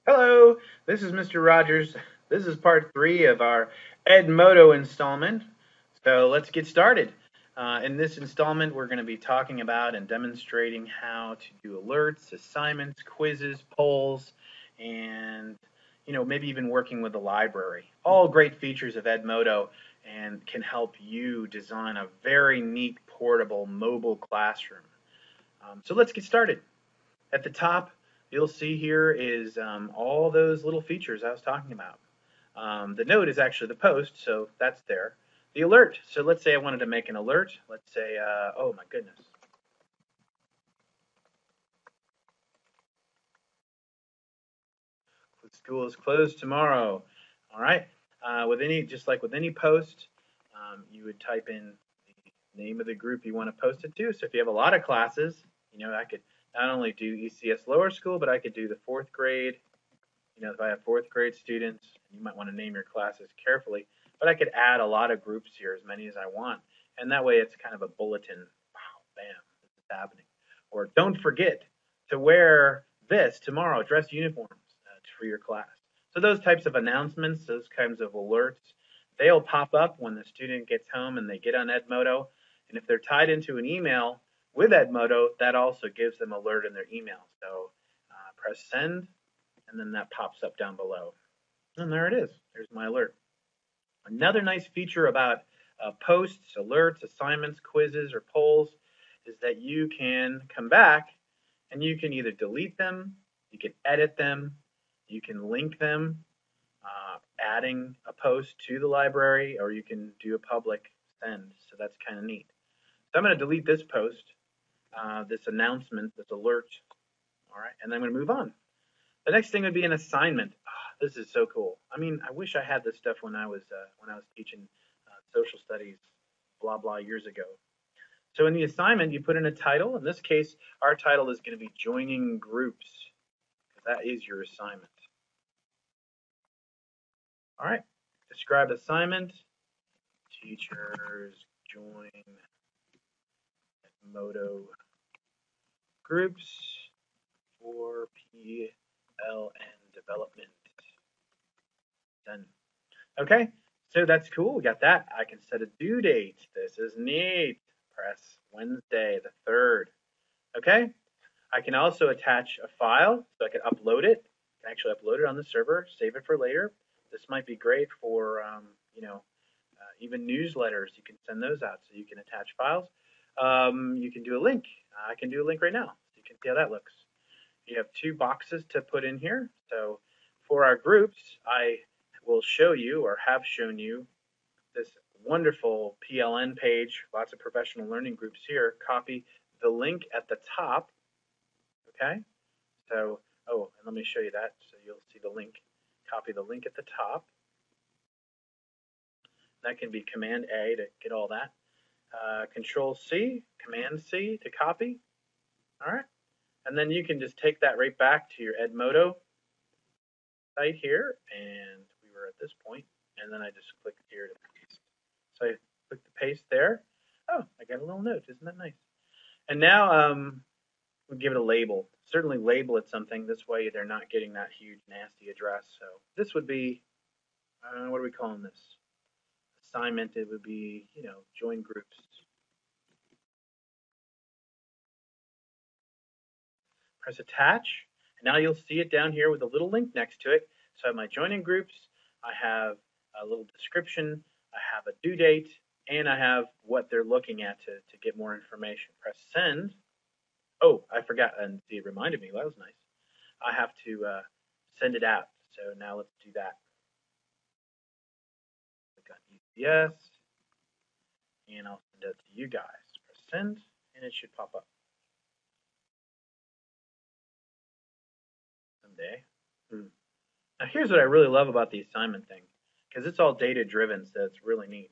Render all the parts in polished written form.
Hello, this is Mr. Rogers. This is part 3 of our Edmodo installment. So let's get started. In this installment, we're going to be talking about and demonstrating how to do alerts, assignments, quizzes, polls, and maybe even working with the library. All great features of Edmodo and can help you design a very neat portable mobile classroom. So let's get started. At the top, you'll see here is all those little features I was talking about. The note is actually the post, so that's there. The alert, so let's say I wanted to make an alert. Let's say, oh my goodness. The school is closed tomorrow. All right. Just like with any post, you would type in the name of the group you want to post it to. So if you have a lot of classes, I could not only do ECS lower school, but I could do the 4th grade. If I have 4th grade students, you might want to name your classes carefully, but I could add a lot of groups here, as many as I want. And that way it's kind of a bulletin. Wow, bam, this is happening. Or don't forget to wear this tomorrow, dress uniforms for your class. So those types of announcements, those kinds of alerts, they'll pop up when the student gets home and they get on Edmodo. And if they're tied into an email with Edmodo, that also gives them alert in their email. So press send, and then that pops up down below. And there it is. There's my alert. Another nice feature about posts, alerts, assignments, quizzes, or polls is that you can come back and you can either delete them, you can edit them, you can link them, adding a post to the library, or you can do a public send. So that's kind of neat. So I'm going to delete this post, this announcement, this alert. All right, and then I'm going to move on. The next thing would be an assignment. Oh, this is so cool. I mean, I wish I had this stuff when I was teaching social studies, blah blah, years ago. So in the assignment, you put in a title. In this case, our title is going to be joining groups, because that is your assignment. All right. Describe assignment. Teachers join Edmodo groups for PLN development. Done. Okay, so that's cool. We got that. I can set a due date. This is neat. Press Wednesday the 3rd. Okay, I can also attach a file, so I can upload it. I can actually upload it on the server, save it for later. This might be great for even newsletters. You can send those out, so you can attach files. You can do a link. I can do a link right now, so you can see how that looks. You have 2 boxes to put in here. So for our groups, I will show you, or have shown you, this wonderful PLN page, lots of professional learning groups here. Copy the link at the top. Okay, so, oh, and let me show you that so you'll see the link. Copy the link at the top. That can be Command A to get all that. Control C, Command C to copy. All right, and then you can just take that right back to your Edmodo site here, and we were at this point, and then I just click here to paste. So I click the paste there. Oh, I got a little note. Isn't that nice? And now we'll give it a label. Certainly label it something. This way they're not getting that huge nasty address. So this would be, what are we calling this? Assignment. It would be, join groups. Press attach. And now you'll see it down here with a little link next to it. So I have my joining groups. I have a little description. I have a due date, and I have what they're looking at to get more information. Press send. Oh, I forgot, and it reminded me. Well, that was nice. I have to send it out. So now let's do that. Click on ECS, and I'll send it to you guys. Press send, and it should pop up someday. Now here's what I really love about the assignment thing, because it's all data driven, so it's really neat.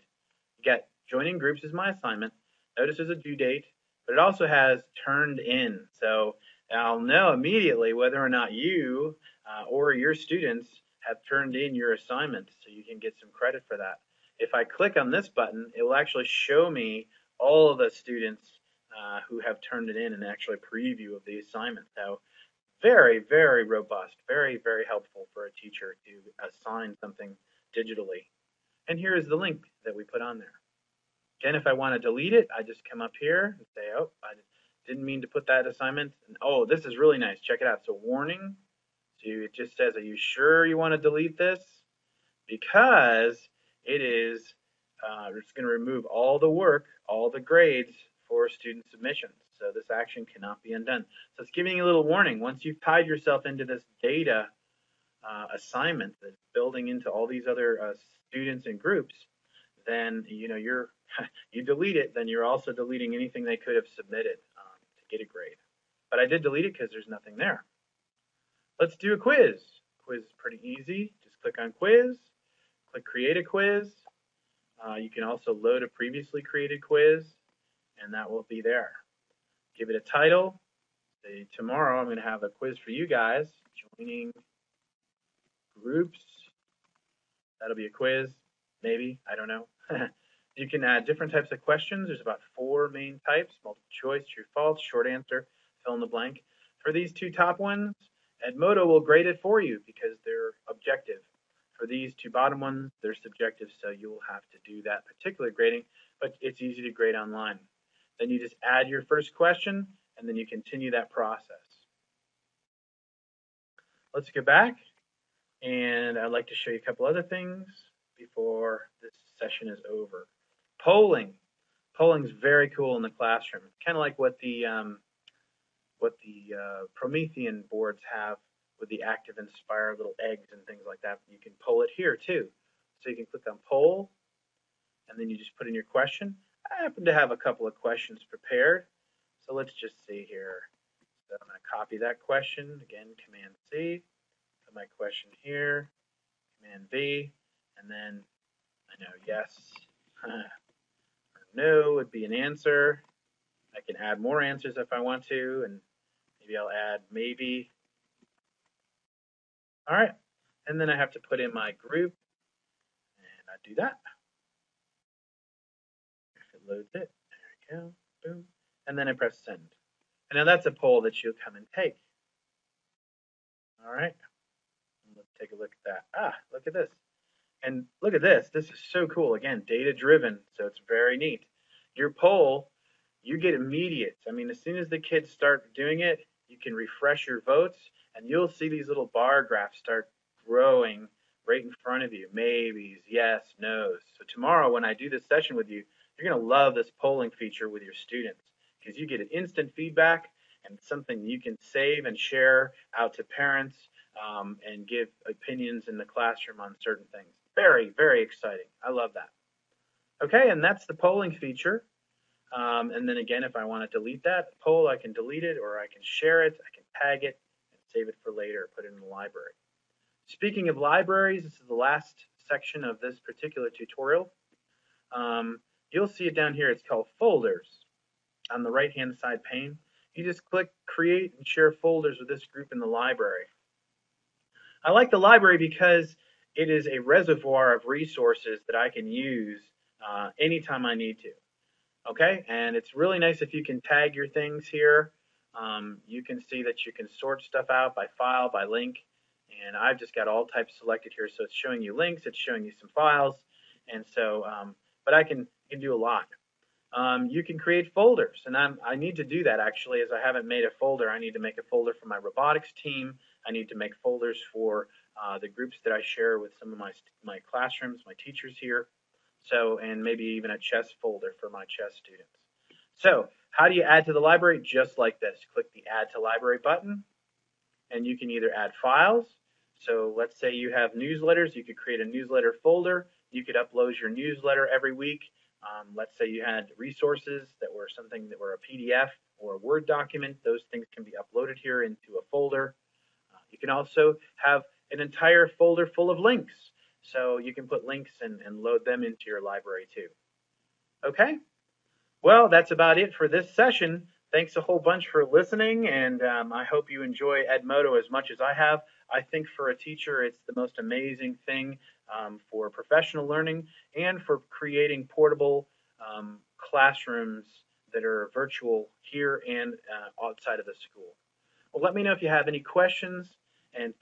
You got joining groups is my assignment. Notice there's a due date, but it also has turned in. So I'll know immediately whether or not you or your students have turned in your assignment, so you can get some credit for that. If I click on this button, it will actually show me all of the students who have turned it in, and actually a preview of the assignment. So Very, very robust, very, very helpful for a teacher to assign something digitally. And here is the link that we put on there. Again, if I want to delete it, I just come up here and say, oh, I didn't mean to put that assignment. And, oh, this is really nice. Check it out. So warning. So it just says, are you sure you want to delete this? Because it is it's going to remove all the work, all the grades for student submissions. So this action cannot be undone. So it's giving you a little warning. Once you've tied yourself into this data assignment that's building into all these other students and groups, then you delete it, then you're also deleting anything they could have submitted to get a grade. But I did delete it because there's nothing there. Let's do a quiz. Quiz is pretty easy. Just click on quiz, click create a quiz. You can also load a previously created quiz, and that will be there. Give it a title. Say, tomorrow I'm going to have a quiz for you guys. Joining groups. That'll be a quiz, maybe, I don't know. You can add different types of questions. There's about 4 main types: multiple choice, true, false, short answer, fill in the blank. For these 2 top ones, Edmodo will grade it for you because they're objective. For these 2 bottom ones, they're subjective, so you will have to do that particular grading, but it's easy to grade online. Then you just add your first question, and then you continue that process. Let's go back, and I'd like to show you a couple other things before this session is over. Polling. Polling is very cool in the classroom. Kind of like what the Promethean boards have with the active inspire little eggs and things like that. You can poll it here too. So you can click on poll, and then you just put in your question. I happen to have a couple of questions prepared, so let's just see here. So I'm going to copy that question. Again, Command C. Put my question here, Command V, and then I know yes or no would be an answer. I can add more answers if I want to, and maybe I'll add maybe. All right, and then I have to put in my group, and I do that. If it loads it, there we go, boom, and then I press send. And now that's a poll that you'll come and take. All right, let's take a look at that. Ah, look at this. And look at this. This is so cool. Again, data-driven, so it's very neat. Your poll, you get immediate. I mean, as soon as the kids start doing it, you can refresh your votes, and you'll see these little bar graphs start growing right in front of you. Maybes, yes, no's. So tomorrow when I do this session with you, you're going to love this polling feature with your students because you get an instant feedback and something you can save and share out to parents and give opinions in the classroom on certain things. Very, very exciting. I love that. Okay, and that's the polling feature. And then again, if I want to delete that poll, I can delete it, or I can share it, I can tag it, and save it for later, put it in the library. Speaking of libraries, this is the last section of this particular tutorial. You'll see it down here. It's called folders on the right-hand side pane. You just click create and share folders with this group in the library. I like the library because it is a reservoir of resources that I can use anytime I need to. Okay, and it's really nice if you can tag your things here. You can see that you can sort stuff out by file, by link, and I've just got all types selected here. So it's showing you links, it's showing you some files, and so, but I can do a lot. You can create folders, and I need to do that actually, as I haven't made a folder. I need to make a folder for my robotics team. I need to make folders for the groups that I share with some of my classrooms, my teachers here. So, and maybe even a chess folder for my chess students. So, how do you add to the library? Just like this. Click the Add to Library button, and you can either add files. So, let's say you have newsletters. You could create a newsletter folder. You could upload your newsletter every week. Let's say you had resources that were something that were a PDF or a Word document. Those things can be uploaded here into a folder. You can also have an entire folder full of links. So you can put links and load them into your library too. Okay, well, that's about it for this session. Thanks a whole bunch for listening, and I hope you enjoy Edmodo as much as I have. I think for a teacher, it's the most amazing thing for professional learning and for creating portable classrooms that are virtual here and outside of the school. Well, let me know if you have any questions, and